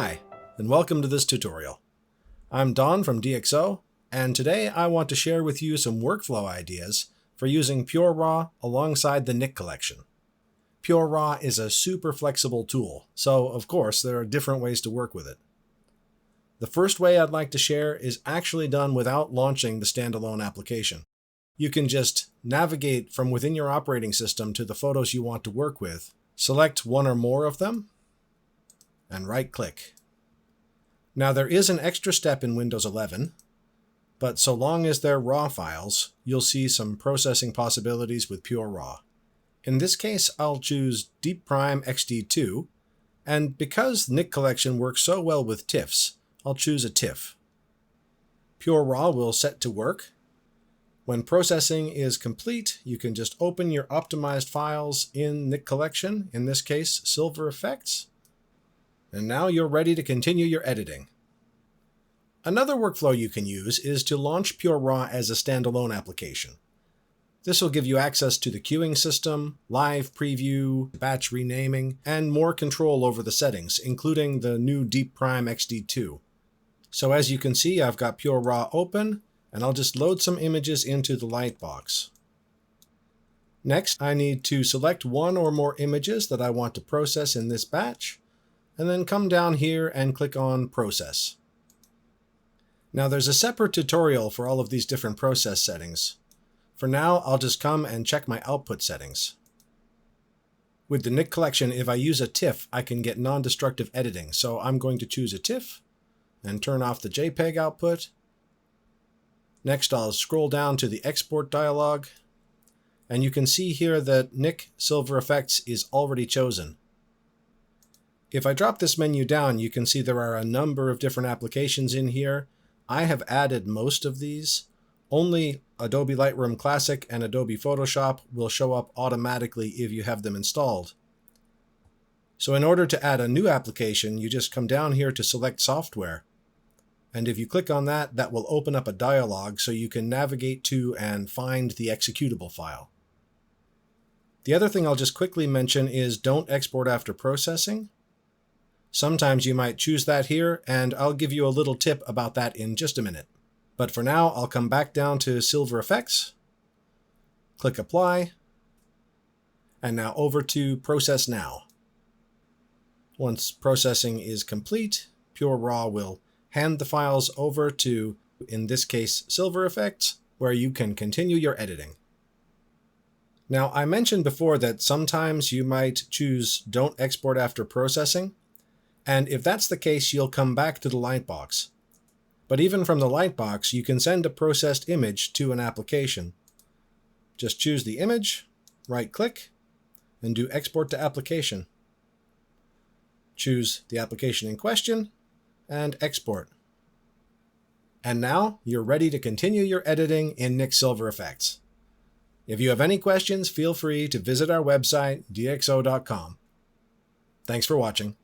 Hi, and welcome to this tutorial. I'm Don from DxO, and today I want to share with you some workflow ideas for using PureRAW alongside the Nik collection. PureRAW is a super flexible tool, so of course there are different ways to work with it. The first way I'd like to share is actually done without launching the standalone application. You can just navigate from within your operating system to the photos you want to work with, select one or more of them, and right-click. Now there is an extra step in Windows 11, but so long as they're RAW files, you'll see some processing possibilities with PureRAW. In this case, I'll choose DeepPRIME XD2, and because Nik collection works so well with TIFFs, I'll choose a TIFF. PureRAW will set to work. When processing is complete, you can just open your optimized files in Nik collection, in this case, Silver Effects, and now you're ready to continue your editing. Another workflow you can use is to launch PureRAW as a standalone application. This will give you access to the queuing system, live preview, batch renaming, and more control over the settings, including the new DeepPRIME XD2. So as you can see, I've got PureRAW open, and I'll just load some images into the lightbox. Next, I need to select one or more images that I want to process in this batch, and then come down here and click on Process. Now there's a separate tutorial for all of these different process settings. For now, I'll just come and check my output settings. With the Nik collection, if I use a TIFF, I can get non-destructive editing, so I'm going to choose a TIFF and turn off the JPEG output. Next, I'll scroll down to the export dialog, and you can see here that Nik Silver Effects is already chosen. If I drop this menu down, you can see there are a number of different applications in here. I have added most of these. Only Adobe Lightroom Classic and Adobe Photoshop will show up automatically if you have them installed. So in order to add a new application, you just come down here to select Software. And if you click on that, that will open up a dialog so you can navigate to and find the executable file. The other thing I'll just quickly mention is don't export after processing. Sometimes you might choose that here, and I'll give you a little tip about that in just a minute. But for now, I'll come back down to Silver Effects, click Apply, and now over to Process Now. Once processing is complete, PureRAW will hand the files over to, in this case, Silver Effects, where you can continue your editing. Now, I mentioned before that sometimes you might choose Don't Export After Processing, and if that's the case, you'll come back to the lightbox. But even from the lightbox, you can send a processed image to an application. Just choose the image, right-click, and do Export to Application. Choose the application in question, and export. And now you're ready to continue your editing in Nik Silver Effects. If you have any questions, feel free to visit our website, DxO.com. Thanks for watching.